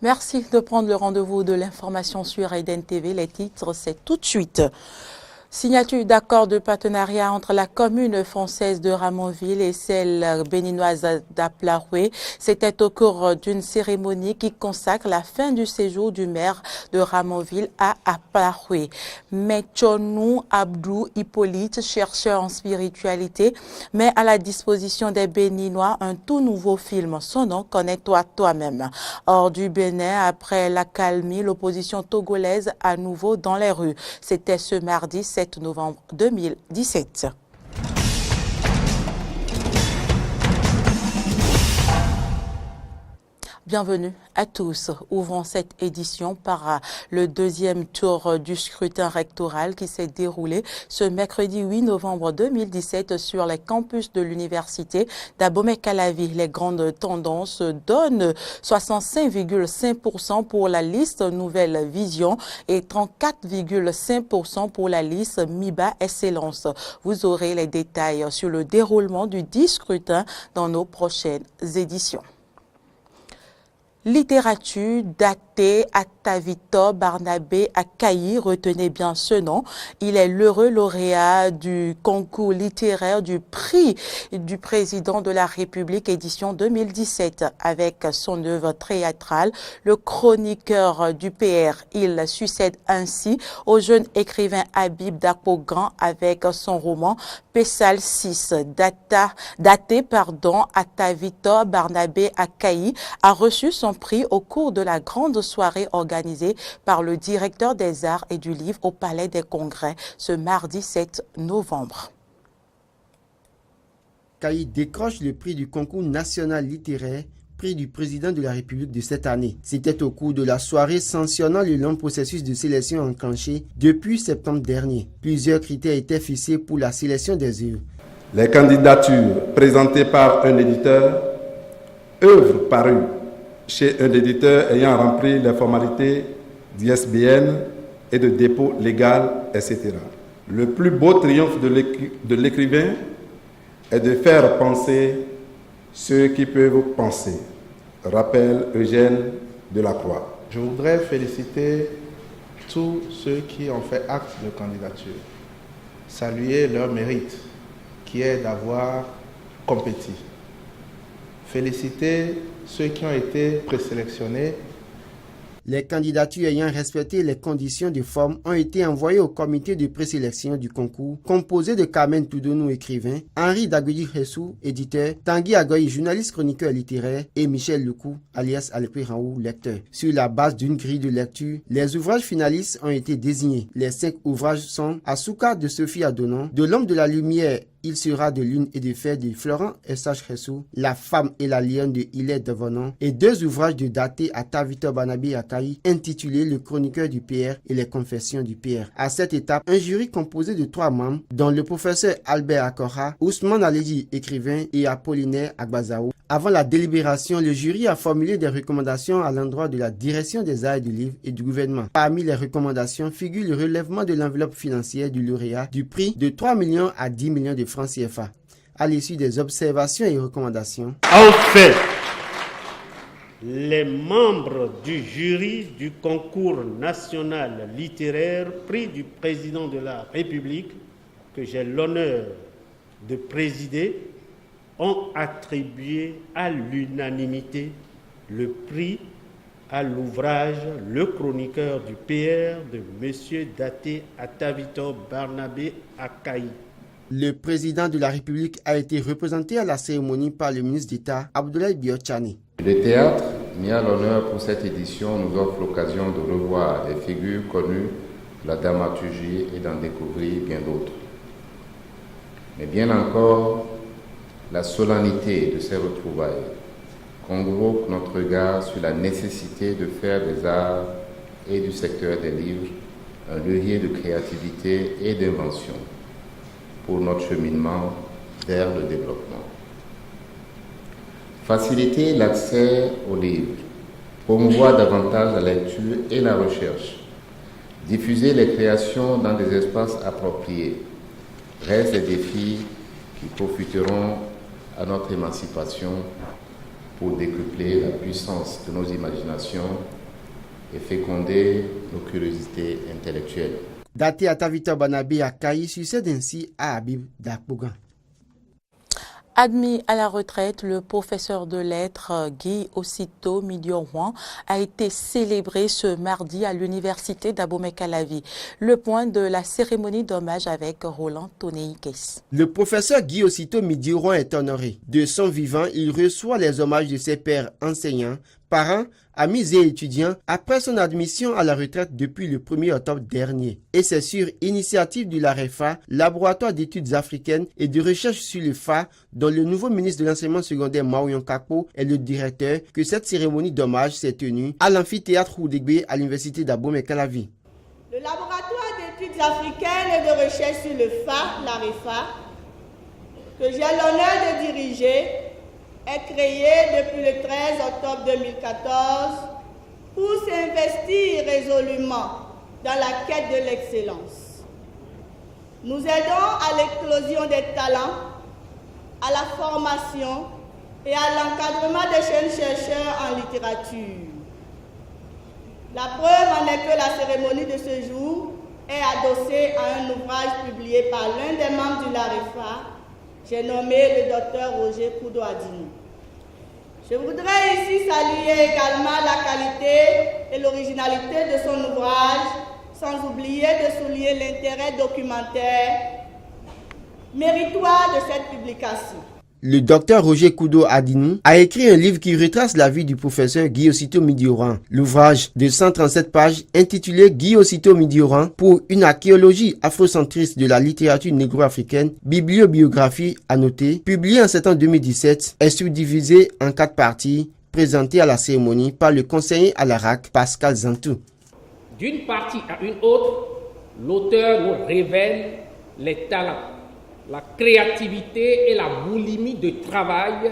Merci de prendre le rendez-vous de l'information sur Eden TV. Les titres, c'est tout de suite. Signature d'accord de partenariat entre la commune française de Ramonville et celle béninoise d'Aplaroué. C'était au cours d'une cérémonie qui consacre la fin du séjour du maire de Ramonville à Aplaroué. Metchonou Abdou Hippolyte, chercheur en spiritualité, met à la disposition des Béninois un tout nouveau film. Son nom, Connais-toi toi-même. Hors du Bénin, après l'accalmie, l'opposition togolaise à nouveau dans les rues. C'était ce mardi 7 novembre 2017. Bienvenue à tous. Ouvrons cette édition par le deuxième tour du scrutin rectoral qui s'est déroulé ce mercredi 8 novembre 2017 sur les campus de l'université d'Abomey-Calavi. Les grandes tendances donnent 65,5% pour la liste Nouvelle Vision et 34,5% pour la liste MIBA Excellence. Vous aurez les détails sur le déroulement du 10 scrutins dans nos prochaines éditions. Littérature datée Attavito Barnabé Akayi, retenez bien ce nom. Il est l'heureux lauréat du concours littéraire du prix du président de la République édition 2017. Avec son œuvre théâtrale, le chroniqueur du PR, il succède ainsi au jeune écrivain Habib Dapogan avec son roman Pessal 6. Attavito Barnabé Akayi a reçu son prix au cours de la grande soirée organisée par le directeur des Arts et du Livre au Palais des Congrès ce mardi 7 novembre. Akayi décroche le prix du concours national littéraire, prix du président de la République de cette année. C'était au cours de la soirée sanctionnant le long processus de sélection enclenché depuis septembre dernier. Plusieurs critères étaient fixés pour la sélection des œuvres. Les candidatures présentées par un éditeur, œuvres parues chez un éditeur ayant rempli les formalités d'ISBN et de dépôt légal, etc. Le plus beau triomphe de l'écrivain est de faire penser ceux qui peuvent penser, rappelle Eugène Delacroix. Je voudrais féliciter tous ceux qui ont fait acte de candidature, saluer leur mérite, qui est d'avoir compétit. Féliciter ceux qui ont été présélectionnés. Les candidatures ayant respecté les conditions de forme ont été envoyées au comité de présélection du concours, composé de Carmen Toudonou, écrivain, Henri Dagudi Hessou, éditeur, Tanguy Agoy, journaliste chroniqueur littéraire, et Michel Loukou, alias Alpé Raoult, lecteur. Sur la base d'une grille de lecture, les ouvrages finalistes ont été désignés. Les 5 ouvrages sont Asuka de Sophie Adonan, De l'homme de la lumière, Il sera de lune et de fer de Florent Essage Hessou, La femme et la lionne de Hilaire Devenant et 2 ouvrages de daté Attavito Barnabé Akayi intitulés Le chroniqueur du PR et Les confessions du PR. À cette étape, un jury composé de 3 membres, dont le professeur Albert Akora, Ousmane Aledji, écrivain, et Apollinaire Agbazaou. Avant la délibération, le jury a formulé des recommandations à l'endroit de la direction des arts et du livre et du gouvernement. Parmi les recommandations figure le relèvement de l'enveloppe financière du lauréat du prix de 3 millions à 10 millions de francs CFA. À l'issue des observations et recommandations, enfin, les membres du jury du concours national littéraire prix du président de la République, que j'ai l'honneur de présider, ont attribué à l'unanimité le prix à l'ouvrage Le chroniqueur du PR de M. Daté Attavito Barnabé Akayi. Le président de la République a été représenté à la cérémonie par le ministre d'État Abdoulaye Biotchani. Le théâtre, mis à l'honneur pour cette édition, nous offre l'occasion de revoir des figures connues de la dramaturgie et d'en découvrir bien d'autres. Mais bien encore, la solennité de ces retrouvailles convoque notre regard sur la nécessité de faire des arts et du secteur des livres un levier de créativité et d'invention pour notre cheminement vers le développement. Faciliter l'accès aux livres, promouvoir davantage la lecture et la recherche, diffuser les créations dans des espaces appropriés, restent des défis qui profiteront à notre émancipation pour décupler la puissance de nos imaginations et féconder nos curiosités intellectuelles. Daté à Tavita Banabé à Kayi succède ainsi à Habib Dakbogan. Admis à la retraite, le professeur de lettres Guy Osito Midiourouan a été célébré ce mardi à l'université d'Abomey-Calavi. Le point de la cérémonie d'hommage avec Roland Toneikes. Le professeur Guy Osito Midiourouan est honoré. De son vivant, il reçoit les hommages de ses pairs enseignants, parents, amis et étudiants après son admission à la retraite depuis le 1er octobre dernier. Et c'est sur initiative du LAREFA, Laboratoire d'études africaines et de recherche sur le FA, dont le nouveau ministre de l'enseignement secondaire Maouyon Kakpo est le directeur, que cette cérémonie d'hommage s'est tenue à l'amphithéâtre Oudegbe à l'université d'Abomey-Calavi. Le Laboratoire d'études africaines et de recherche sur le FA, LAREFA, que j'ai l'honneur de diriger, est créé depuis le 13 octobre 2014 pour s'investir résolument dans la quête de l'excellence. Nous aidons à l'éclosion des talents, à la formation et à l'encadrement des jeunes chercheurs en littérature. La preuve en est que la cérémonie de ce jour est adossée à un ouvrage publié par l'un des membres du LAREFA, j'ai nommé le docteur Roger Koudou Adinou. Je voudrais ici saluer également la qualité et l'originalité de son ouvrage, sans oublier de souligner l'intérêt documentaire méritoire de cette publication. Le docteur Roger Koudou Adinou a écrit un livre qui retrace la vie du professeur Guy Osito Midiourouan. L'ouvrage de 137 pages intitulé Guy Osito Midiourouan pour une archéologie afrocentriste de la littérature négro-africaine, bibliobiographie à noter, publié en septembre 2017, est subdivisé en 4 parties, présentées à la cérémonie par le conseiller à la RAC, Pascal Zantou. D'une partie à une autre, l'auteur nous révèle les talents, la créativité et la boulimie de travail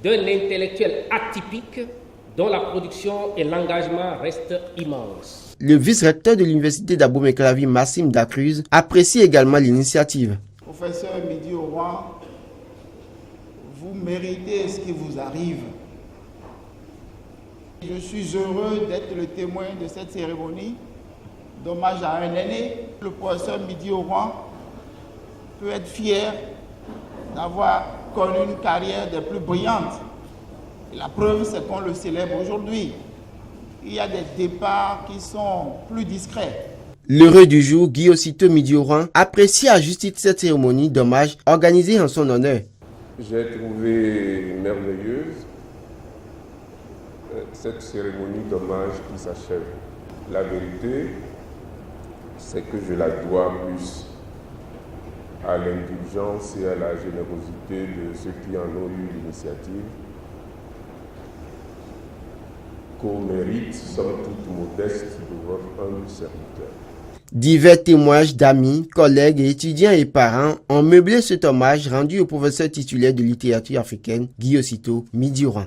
d'un intellectuel atypique dont la production et l'engagement restent immenses. Le vice-recteur de l'université d'Abomey-Calavi, Massim Dacruz, apprécie également l'initiative. Professeur Midiourouan, vous méritez ce qui vous arrive. Je suis heureux d'être le témoin de cette cérémonie d'hommage à un aîné. Le professeur Midiourouan peut être fier d'avoir connu une carrière des plus brillantes. Et la preuve, c'est qu'on le célèbre aujourd'hui. Il y a des départs qui sont plus discrets. L'heureux du jour, Guy Osito Midiourouan, apprécie à juste titre cette cérémonie d'hommage organisée en son honneur. J'ai trouvé merveilleuse cette cérémonie d'hommage qui s'achève. La vérité, c'est que je la dois plus à l'indulgence et à la générosité de ceux qui en ont eu l'initiative, qu'au mérite, somme toute modeste, de votre humble serviteur. Divers témoignages d'amis, collègues et étudiants et parents ont meublé cet hommage rendu au professeur titulaire de littérature africaine, Guy Osito Midiourouan.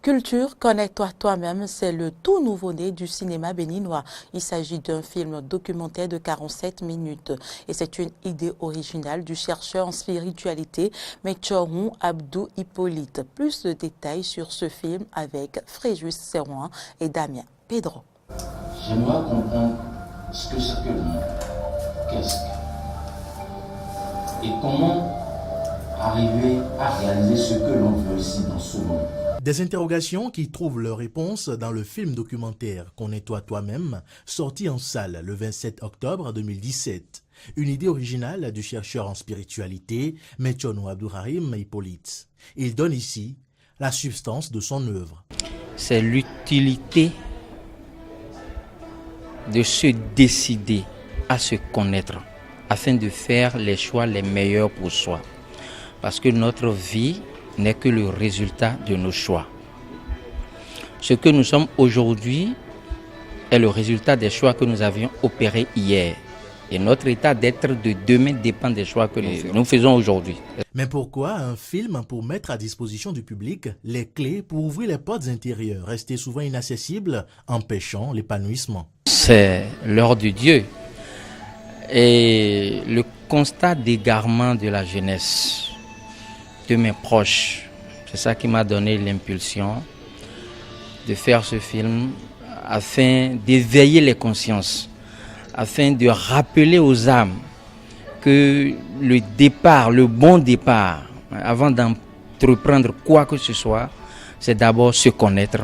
Culture, connais-toi toi-même, c'est le tout nouveau-né du cinéma béninois. Il s'agit d'un film documentaire de 47 minutes et c'est une idée originale du chercheur en spiritualité Metchoron Abdou Hippolyte. Plus de détails sur ce film avec Fréjus Serroin et Damien Pedro. J'aimerais comprendre ce que c'est que le monde. Qu'est-ce que... Et comment arriver à réaliser ce que l'on veut ici dans ce monde. Des interrogations qui trouvent leur réponse dans le film documentaire Connais-toi toi-même, sorti en salle le 27 octobre 2017. Une idée originale du chercheur en spiritualité, Metchoron Abdou Hippolyte. Il donne ici la substance de son œuvre. C'est l'utilité de se décider à se connaître afin de faire les choix les meilleurs pour soi. Parce que notre vie n'est que le résultat de nos choix. Ce que nous sommes aujourd'hui est le résultat des choix que nous avions opérés hier. Et notre état d'être de demain dépend des choix que nous faisons aujourd'hui. Mais pourquoi un film pour mettre à disposition du public les clés pour ouvrir les portes intérieures, restées souvent inaccessibles, empêchant l'épanouissement? C'est l'heure de Dieu. Et le constat d'égarement de la jeunesse, de mes proches, C'est ça qui m'a donné l'impulsion de faire ce film afin d'éveiller les consciences, afin de rappeler aux âmes que le départ, le bon départ, avant d'entreprendre quoi que ce soit, c'est d'abord se connaître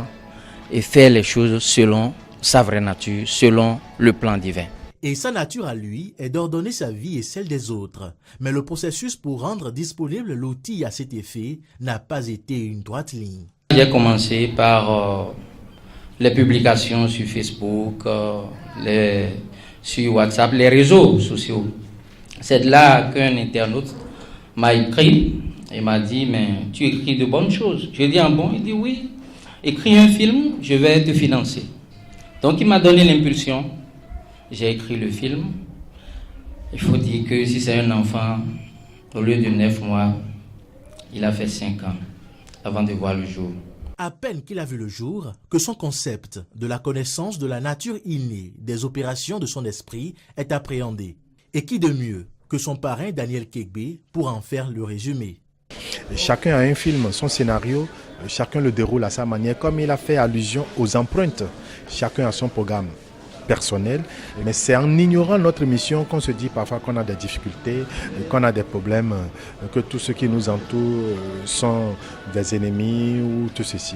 et faire les choses selon sa vraie nature, selon le plan divin. Et sa nature à lui est d'ordonner sa vie et celle des autres. Mais le processus pour rendre disponible l'outil à cet effet n'a pas été une droite ligne. J'ai commencé par les publications sur Facebook, sur WhatsApp, les réseaux sociaux. C'est là qu'un internaute m'a écrit et m'a dit, mais tu écris de bonnes choses. Je dis, ah bon? Il dit, oui, écris un film, je vais te financer. Donc il m'a donné l'impulsion. J'ai écrit le film. Il faut dire que si c'est un enfant, au lieu de 9 mois, il a fait 5 ans avant de voir le jour. À peine qu'il a vu le jour, que son concept de la connaissance de la nature innée des opérations de son esprit est appréhendé. Et qui de mieux que son parrain Daniel Kegbe pour en faire le résumé. Chacun a un film, son scénario, chacun le déroule à sa manière, comme il a fait allusion aux empreintes. Chacun a son programme personnel, mais c'est en ignorant notre mission qu'on se dit parfois qu'on a des difficultés, qu'on a des problèmes, que tout ce qui nous entoure sont des ennemis ou tout ceci.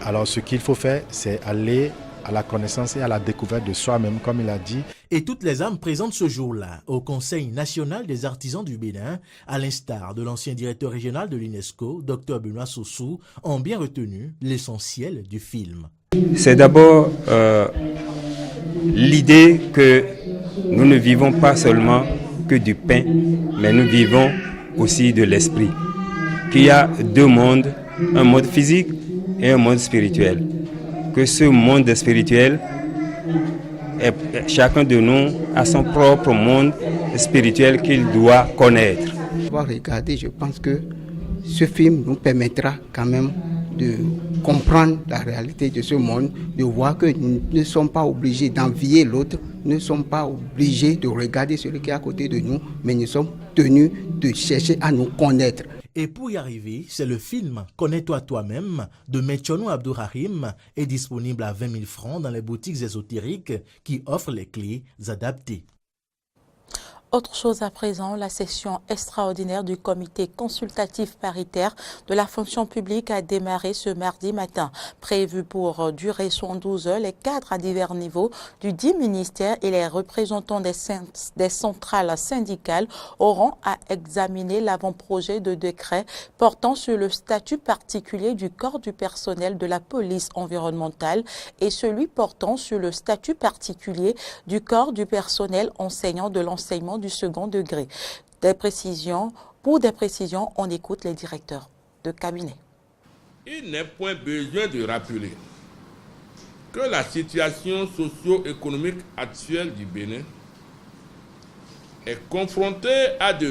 Alors ce qu'il faut faire, c'est aller à la connaissance et à la découverte de soi-même, comme il a dit. Et toutes les âmes présentes ce jour-là au Conseil national des artisans du Bénin, à l'instar de l'ancien directeur régional de l'UNESCO, Dr Benoît Sossou, ont bien retenu l'essentiel du film. C'est d'abord l'idée que nous ne vivons pas seulement que du pain, mais nous vivons aussi de l'esprit. Qu'il y a deux mondes, un monde physique et un monde spirituel. Que ce monde spirituel, chacun de nous a son propre monde spirituel qu'il doit connaître. Regardez, je pense que ce film nous permettra quand même de comprendre la réalité de ce monde, de voir que nous ne sommes pas obligés d'envier l'autre, nous ne sommes pas obligés de regarder celui qui est à côté de nous, mais nous sommes tenus de chercher à nous connaître. Et pour y arriver, c'est le film « Connais-toi toi-même » de Menchonou Abdourahim est disponible à 20 000 francs dans les boutiques ésotériques qui offrent les clés adaptées. Autre chose à présent, la session extraordinaire du comité consultatif paritaire de la fonction publique a démarré ce mardi matin. Prévu pour durer 72 heures, les cadres à divers niveaux du 10 ministères et les représentants des centrales syndicales auront à examiner l'avant-projet de décret portant sur le statut particulier du corps du personnel de la police environnementale et celui portant sur le statut particulier du corps du personnel enseignant de l'enseignement du second degré. Pour des précisions, on écoute les directeurs de cabinet. Il n'est point besoin de rappeler que la situation socio-économique actuelle du Bénin est confrontée à de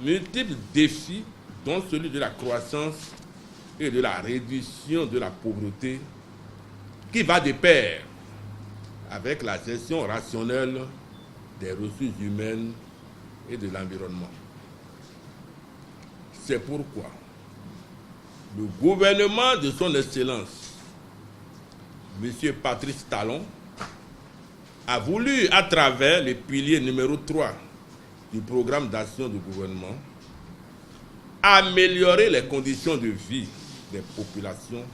multiples défis, dont celui de la croissance et de la réduction de la pauvreté, qui va de pair avec la gestion rationnelle des ressources humaines et de l'environnement. C'est pourquoi le gouvernement de son Excellence, M. Patrice Talon, a voulu, à travers le pilier numéro 3 du programme d'action du gouvernement, améliorer les conditions de vie des populations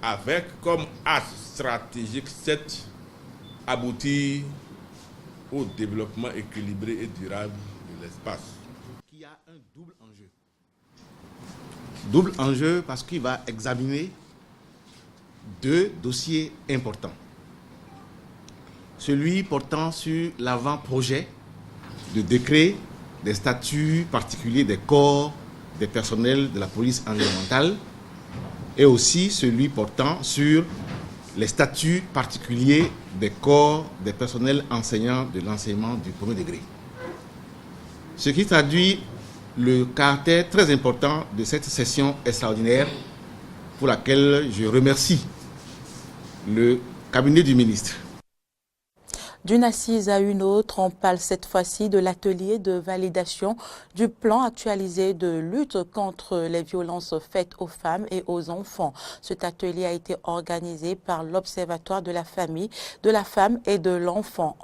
avec comme axe stratégique 7, aboutir au développement équilibré et durable de l'espace. Il y a un double enjeu. Double enjeu parce qu'il va examiner deux dossiers importants. Celui portant sur l'avant-projet de décret des statuts particuliers des corps des personnels de la police environnementale et aussi celui portant sur les statuts particuliers des corps des personnels enseignants de l'enseignement du premier degré. Ce qui traduit le caractère très important de cette session extraordinaire pour laquelle je remercie le cabinet du ministre. D'une assise à une autre, on parle cette fois-ci de l'atelier de validation du plan actualisé de lutte contre les violences faites aux femmes et aux enfants. Cet atelier a été organisé par l'Observatoire de la famille, de la femme et de l'enfant.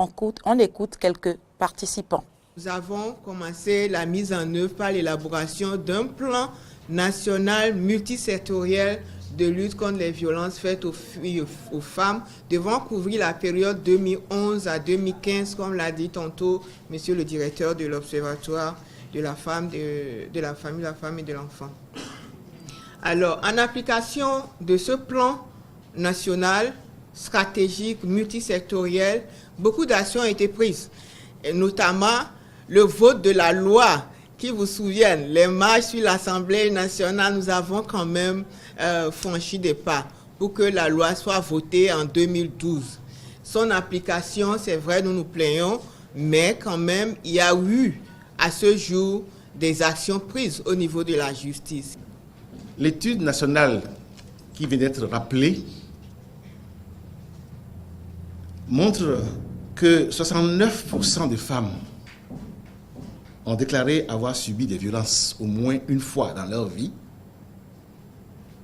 On écoute quelques participants. Nous avons commencé la mise en œuvre par l'élaboration d'un plan national multisectoriel de lutte contre les violences faites aux filles et aux femmes, devant couvrir la période 2011 à 2015, comme l'a dit tantôt monsieur le directeur de l'Observatoire de la femme, de la famille, de la femme et de l'enfant. Alors, en application de ce plan national, stratégique, multisectoriel, beaucoup d'actions ont été prises, et notamment le vote de la loi, qui vous souviennent, les marches sur l'Assemblée nationale, nous avons quand même franchi des pas pour que la loi soit votée en 2012. Son application, c'est vrai, nous nous plaignons, mais quand même, il y a eu à ce jour des actions prises au niveau de la justice. L'étude nationale qui vient d'être rappelée montre que 69% des femmes ont déclaré avoir subi des violences au moins une fois dans leur vie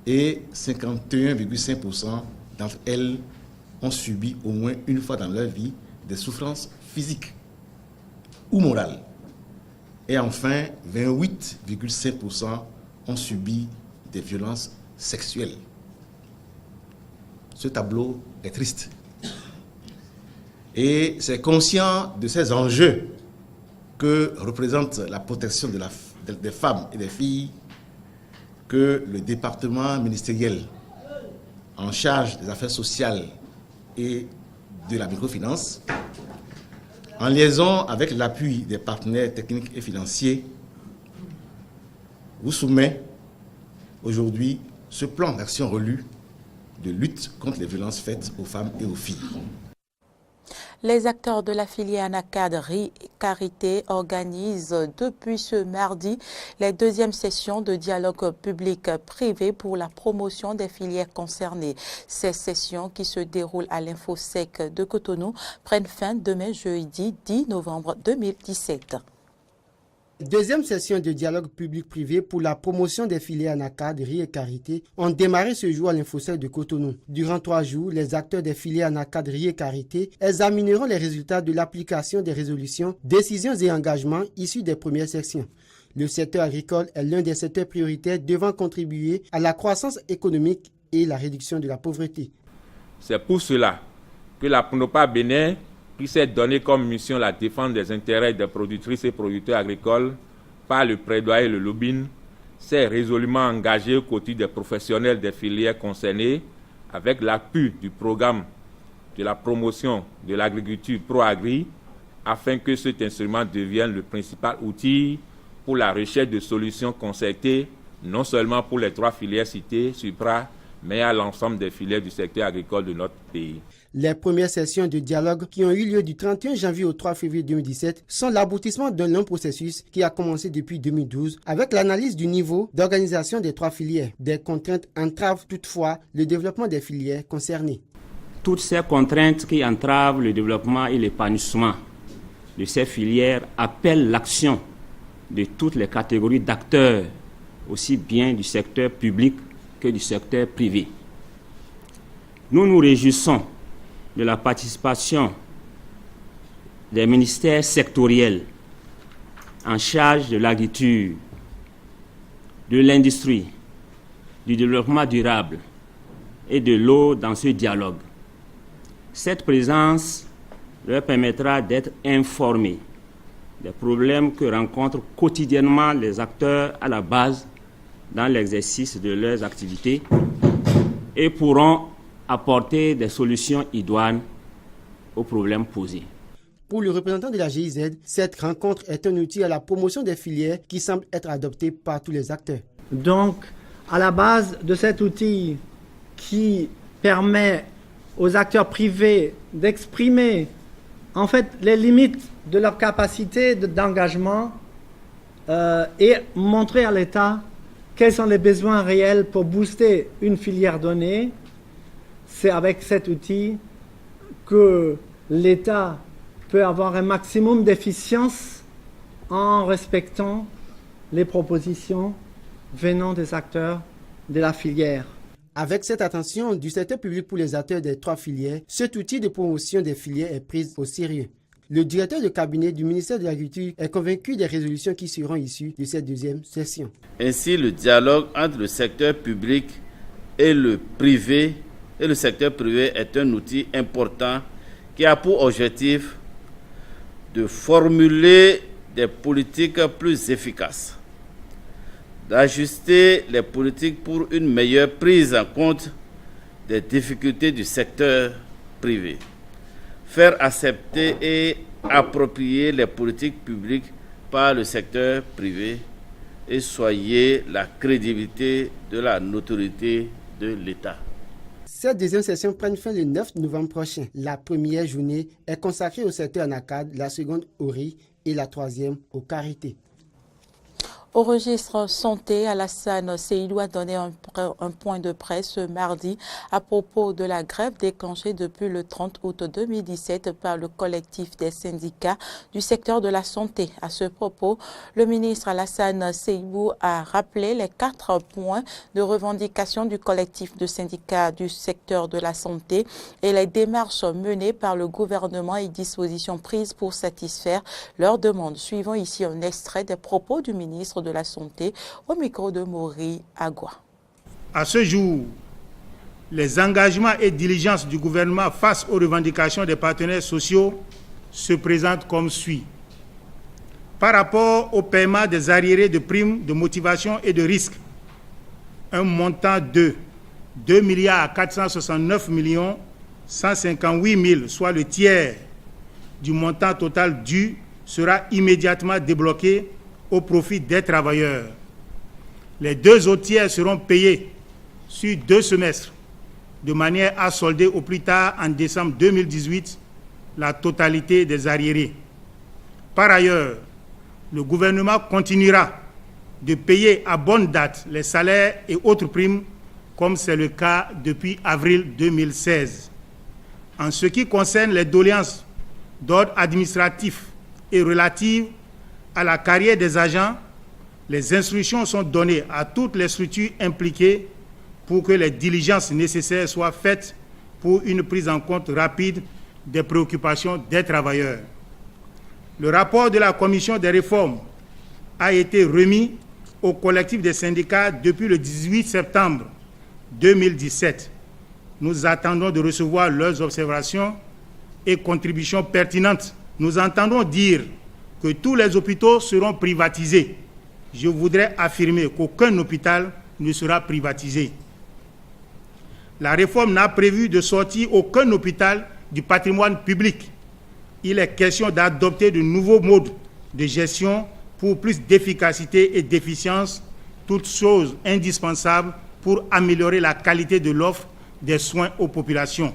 et 51,5% d'entre elles ont subi au moins une fois dans leur vie des souffrances physiques ou morales. Et enfin, 28,5% ont subi des violences sexuelles. Ce tableau est triste. Et c'est conscient de ces enjeux que représente la protection des femmes et des filles que le département ministériel en charge des affaires sociales et de la microfinance, en liaison avec l'appui des partenaires techniques et financiers, vous soumet aujourd'hui ce plan d'action relu de lutte contre les violences faites aux femmes et aux filles. Les acteurs de la filière ANACAD Carité organisent depuis ce mardi les deuxièmes sessions de dialogue public-privé pour la promotion des filières concernées. Ces sessions qui se déroulent à l'Infosec de Cotonou prennent fin demain jeudi 10 novembre 2017. Deuxième session de dialogue public-privé pour la promotion des filières ANACAD, Riz et Carité ont démarré ce jour à l'Infosec de Cotonou. Durant 3 jours, les acteurs des filières ANACAD, Riz et Carité examineront les résultats de l'application des résolutions, décisions et engagements issus des premières sections. Le secteur agricole est l'un des secteurs prioritaires devant contribuer à la croissance économique et la réduction de la pauvreté. C'est pour cela que la PNOPA Bénin, qui s'est donné comme mission la défense des intérêts des productrices et producteurs agricoles par le plaidoyer et le lobbying, s'est résolument engagé aux côtés des professionnels des filières concernées avec l'appui du programme de la promotion de l'agriculture ProAgri afin que cet instrument devienne le principal outil pour la recherche de solutions concertées, non seulement pour les 3 filières citées supra, mais à l'ensemble des filières du secteur agricole de notre pays. Les premières sessions de dialogue qui ont eu lieu du 31 janvier au 3 février 2017 sont l'aboutissement d'un long processus qui a commencé depuis 2012 avec l'analyse du niveau d'organisation des 3 filières. Des contraintes entravent toutefois le développement des filières concernées. Toutes ces contraintes qui entravent le développement et l'épanouissement de ces filières appellent l'action de toutes les catégories d'acteurs, aussi bien du secteur public que du secteur privé. Nous nous réjouissons de la participation des ministères sectoriels en charge de l'agriculture, de l'industrie, du développement durable et de l'eau dans ce dialogue. Cette présence leur permettra d'être informés des problèmes que rencontrent quotidiennement les acteurs à la base dans l'exercice de leurs activités et pourront apporter des solutions idoines aux problèmes posés. Pour le représentant de la GIZ, cette rencontre est un outil à la promotion des filières qui semble être adopté par tous les acteurs. Donc, à la base de cet outil qui permet aux acteurs privés d'exprimer en fait les limites de leur capacité d'engagement et montrer à l'État quels sont les besoins réels pour booster une filière donnée. C'est avec cet outil que l'État peut avoir un maximum d'efficience en respectant les propositions venant des acteurs de la filière. Avec cette attention du secteur public pour les acteurs des 3 filières, cet outil de promotion des filières est pris au sérieux. Le directeur de cabinet du ministère de l'Agriculture est convaincu des résolutions qui seront issues de cette deuxième session. Ainsi, le dialogue entre le secteur public et le privé et le secteur privé est un outil important qui a pour objectif de formuler des politiques plus efficaces, d'ajuster les politiques pour une meilleure prise en compte des difficultés du secteur privé, faire accepter et approprier les politiques publiques par le secteur privé et soigner la crédibilité de la notoriété de l'État. Cette deuxième session prend fin le 9 novembre prochain. La première journée est consacrée au secteur ANACAD, la seconde au riz et la troisième aux carités. Au registre santé, Alassane Seydou a donné un point de presse ce mardi à propos de la grève déclenchée depuis le 30 août 2017 par le collectif des syndicats du secteur de la santé. À ce propos, le ministre Alassane Seydou a rappelé les 4 points de revendication du collectif de syndicats du secteur de la santé et les démarches menées par le gouvernement et dispositions prises pour satisfaire leurs demandes. Suivons ici un extrait des propos du ministre de la Santé au micro de Maury Agua. À ce jour, les engagements et diligences du gouvernement face aux revendications des partenaires sociaux se présentent comme suit. Par rapport au paiement des arriérés de primes de motivation et de risque, un montant de 2 469 158 000, soit le tiers du montant total dû, sera immédiatement débloqué au profit des travailleurs. Les 2 autres tiers seront payés sur 2 semestres, de manière à solder au plus tard en décembre 2018 la totalité des arriérés. Par ailleurs, le gouvernement continuera de payer à bonne date les salaires et autres primes, comme c'est le cas depuis avril 2016. En ce qui concerne les doléances d'ordre administratif et relatives à la carrière des agents, les instructions sont données à toutes les structures impliquées pour que les diligences nécessaires soient faites pour une prise en compte rapide des préoccupations des travailleurs. Le rapport de la Commission des réformes a été remis au collectif des syndicats depuis le 18 septembre 2017. Nous attendons de recevoir leurs observations et contributions pertinentes. Nous entendons dire que tous les hôpitaux seront privatisés. Je voudrais affirmer qu'aucun hôpital ne sera privatisé. La réforme n'a prévu de sortir aucun hôpital du patrimoine public. Il est question d'adopter de nouveaux modes de gestion pour plus d'efficacité et d'efficience, toutes choses indispensables pour améliorer la qualité de l'offre des soins aux populations.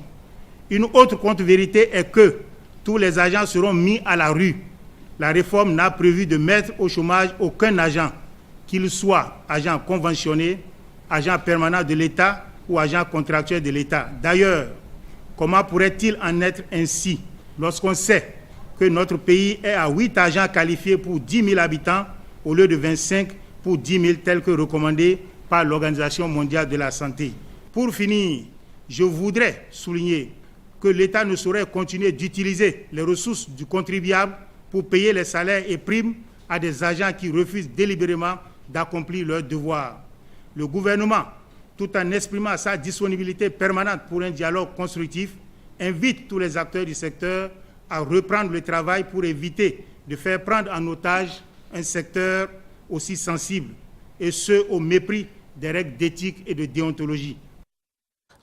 Une autre contre-vérité est que tous les agents seront mis à la rue. La réforme n'a prévu de mettre au chômage aucun agent, qu'il soit agent conventionné, agent permanent de l'État ou agent contractuel de l'État. D'ailleurs, comment pourrait-il en être ainsi lorsqu'on sait que notre pays est à 8 agents qualifiés pour 10 000 habitants au lieu de 25 pour 10 000 tels que recommandés par l'Organisation mondiale de la santé. Pour finir, je voudrais souligner que l'État ne saurait continuer d'utiliser les ressources du contribuable pour payer les salaires et primes à des agents qui refusent délibérément d'accomplir leurs devoirs. Le gouvernement, tout en exprimant sa disponibilité permanente pour un dialogue constructif, invite tous les acteurs du secteur à reprendre le travail pour éviter de faire prendre en otage un secteur aussi sensible, et ce, au mépris des règles d'éthique et de déontologie.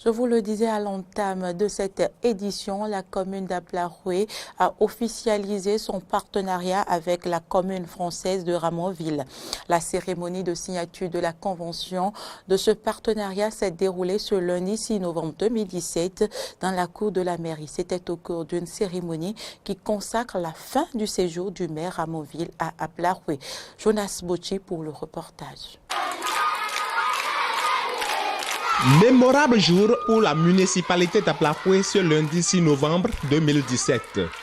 Je vous le disais à l'entame de cette édition, la commune d'Ablaroué a officialisé son partenariat avec la commune française de Ramonville. La cérémonie de signature de la convention de ce partenariat s'est déroulée ce lundi 6 novembre 2017 dans la cour de la mairie. C'était au cours d'une cérémonie qui consacre la fin du séjour du maire Ramonville à Ablaroué. Jonas Bocci pour le reportage. Mémorable jour pour la municipalité d'Aplakoué ce lundi 6 novembre 2017.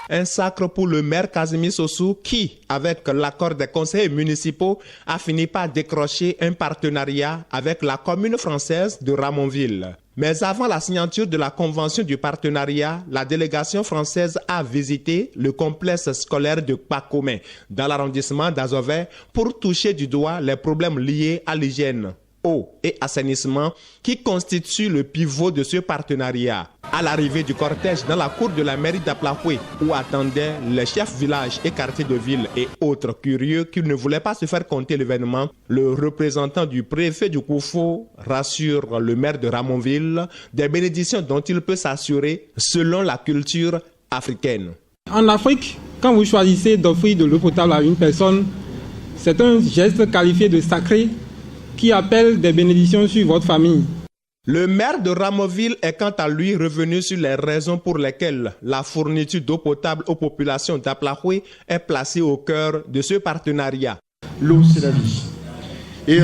Un sacre pour le maire Casimir Sossou qui, avec l'accord des conseillers municipaux, a fini par décrocher un partenariat avec la commune française de Ramonville. Mais avant la signature de la convention du partenariat, la délégation française a visité le complexe scolaire de Pakomé dans l'arrondissement d'Azové pour toucher du doigt les problèmes liés à l'hygiène, eau et assainissement qui constituent le pivot de ce partenariat. À l'arrivée du cortège dans la cour de la mairie d'Aplakoué où attendaient les chefs villages et quartiers de ville et autres curieux qui ne voulaient pas se faire compter l'événement, le représentant du préfet du Koufo rassure le maire de Ramonville des bénédictions dont il peut s'assurer selon la culture africaine. En Afrique, quand vous choisissez d'offrir de l'eau potable à une personne, c'est un geste qualifié de sacré qui appelle des bénédictions sur votre famille. Le maire de Ramonville est quant à lui revenu sur les raisons pour lesquelles la fourniture d'eau potable aux populations d'Aplakoué est placée au cœur de ce partenariat. L'eau, c'est la vie. Et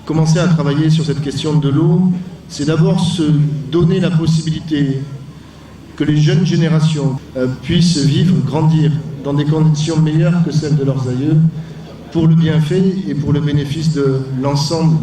commencer à travailler sur cette question de l'eau, c'est d'abord se donner la possibilité que les jeunes générations puissent vivre, grandir dans des conditions meilleures que celles de leurs aïeux, pour le bienfait et pour le bénéfice de l'ensemble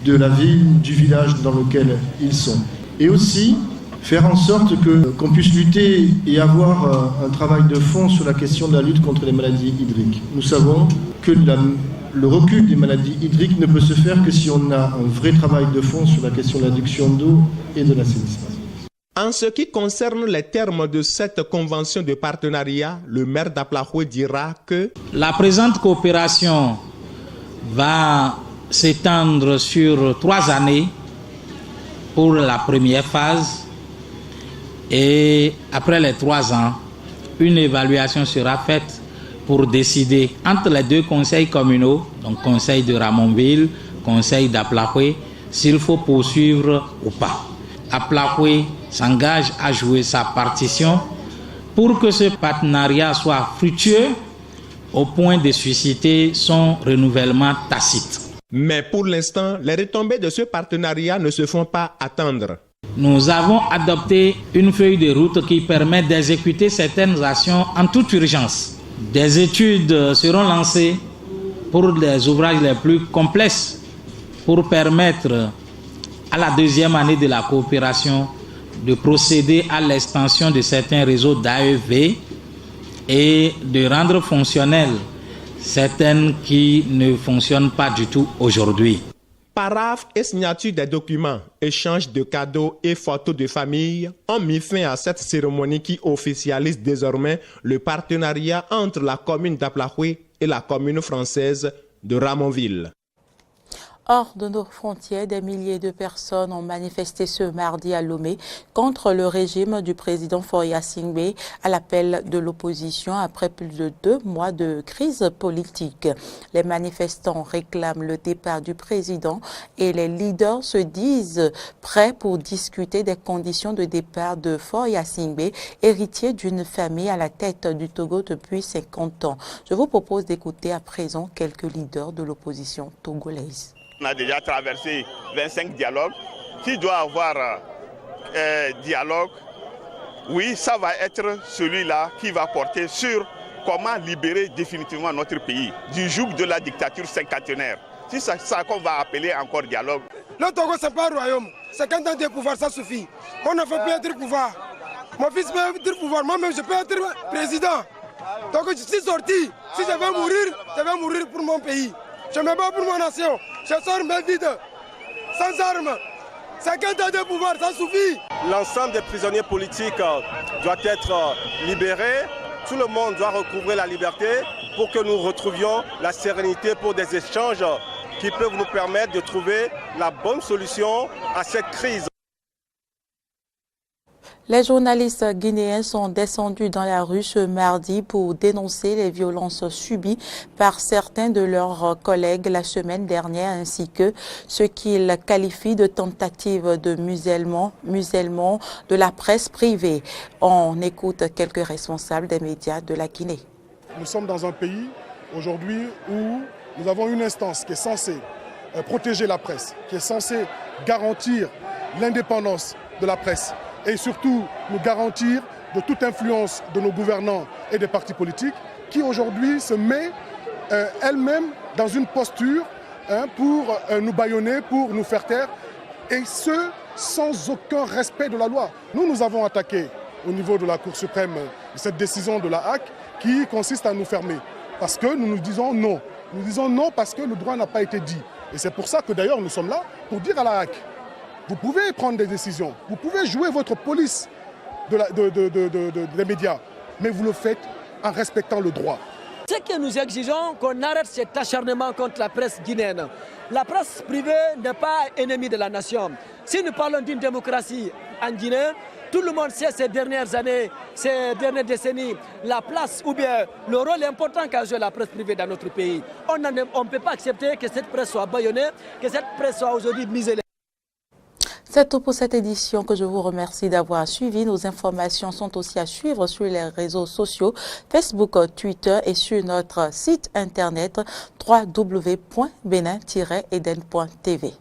de la ville, du village dans lequel ils sont. Et aussi faire en sorte qu'on puisse lutter et avoir un travail de fond sur la question de la lutte contre les maladies hydriques. Nous savons que le recul des maladies hydriques ne peut se faire que si on a un vrai travail de fond sur la question de l'adduction d'eau et de l'assainissement. En ce qui concerne les termes de cette convention de partenariat, le maire d'Aplakoué dira que la présente coopération va s'étendre sur 3 années pour la première phase et après les 3 ans, une évaluation sera faite pour décider entre les 2 conseils communaux, donc conseil de Ramonville, conseil d'Aplakoué, s'il faut poursuivre ou pas. Aplakoué s'engage à jouer sa partition pour que ce partenariat soit fructueux au point de susciter son renouvellement tacite. Mais pour l'instant, les retombées de ce partenariat ne se font pas attendre. Nous avons adopté une feuille de route qui permet d'exécuter certaines actions en toute urgence. Des études seront lancées pour les ouvrages les plus complexes pour permettre à la 2e année de la coopération de procéder à l'extension de certains réseaux d'AEV et de rendre fonctionnels certaines qui ne fonctionnent pas du tout aujourd'hui. Paraphes et signature des documents, échange de cadeaux et photos de famille ont mis fin à cette cérémonie qui officialise désormais le partenariat entre la commune d'Aplakoué et la commune française de Ramonville. Hors de nos frontières, des milliers de personnes ont manifesté ce mardi à Lomé contre le régime du président Faure Gnassingbé à l'appel de l'opposition après plus de 2 mois de crise politique. Les manifestants réclament le départ du président et les leaders se disent prêts pour discuter des conditions de départ de Faure Gnassingbé, héritier d'une famille à la tête du Togo depuis 50 ans. Je vous propose d'écouter à présent quelques leaders de l'opposition togolaise. On a déjà traversé 25 dialogues. Qui doit avoir dialogue, oui, ça va être celui-là qui va porter sur comment libérer définitivement notre pays du joug de la dictature cinquantenaire. C'est ça qu'on va appeler encore dialogue. Le Togo, ce n'est pas un royaume. 50 ans de pouvoir, ça suffit. On ne veut plus être pouvoir. Mon fils peut être pouvoir. Moi-même, je peux être président. Donc, je suis sorti. Si je vais mourir pour mon pays. Je me bats pour ma nation. Je sors mes vides, sans armes. 50 ans de pouvoir, ça suffit. L'ensemble des prisonniers politiques doit être libéré. Tout le monde doit recouvrer la liberté pour que nous retrouvions la sérénité pour des échanges qui peuvent nous permettre de trouver la bonne solution à cette crise. Les journalistes guinéens sont descendus dans la rue ce mardi pour dénoncer les violences subies par certains de leurs collègues la semaine dernière, ainsi que ce qu'ils qualifient de tentative de musellement de la presse privée. On écoute quelques responsables des médias de la Guinée. Nous sommes dans un pays aujourd'hui où nous avons une instance qui est censée protéger la presse, qui est censé garantir l'indépendance de la presse et surtout nous garantir de toute influence de nos gouvernants et des partis politiques qui aujourd'hui se met elle-même dans une posture pour nous bâillonner, pour nous faire taire, et ce, sans aucun respect de la loi. Nous avons attaqué au niveau de la Cour suprême cette décision de la HAC qui consiste à nous fermer. Parce que nous disons non. Nous disons non parce que le droit n'a pas été dit. Et c'est pour ça que d'ailleurs nous sommes là pour dire à la HAC, vous pouvez prendre des décisions, vous pouvez jouer votre police des médias, mais vous le faites en respectant le droit. Ce que nous exigeons, qu'on arrête cet acharnement contre la presse guinéenne. La presse privée n'est pas ennemie de la nation. Si nous parlons d'une démocratie en Guinée, tout le monde sait ces dernières années, ces dernières décennies, la place ou bien le rôle important qu'a joué la presse privée dans notre pays. On ne peut pas accepter que cette presse soit bâillonnée, que cette presse soit aujourd'hui misée. C'est tout pour cette édition que je vous remercie d'avoir suivi. Nos informations sont aussi à suivre sur les réseaux sociaux, Facebook, Twitter et sur notre site internet www.benin-eden.tv.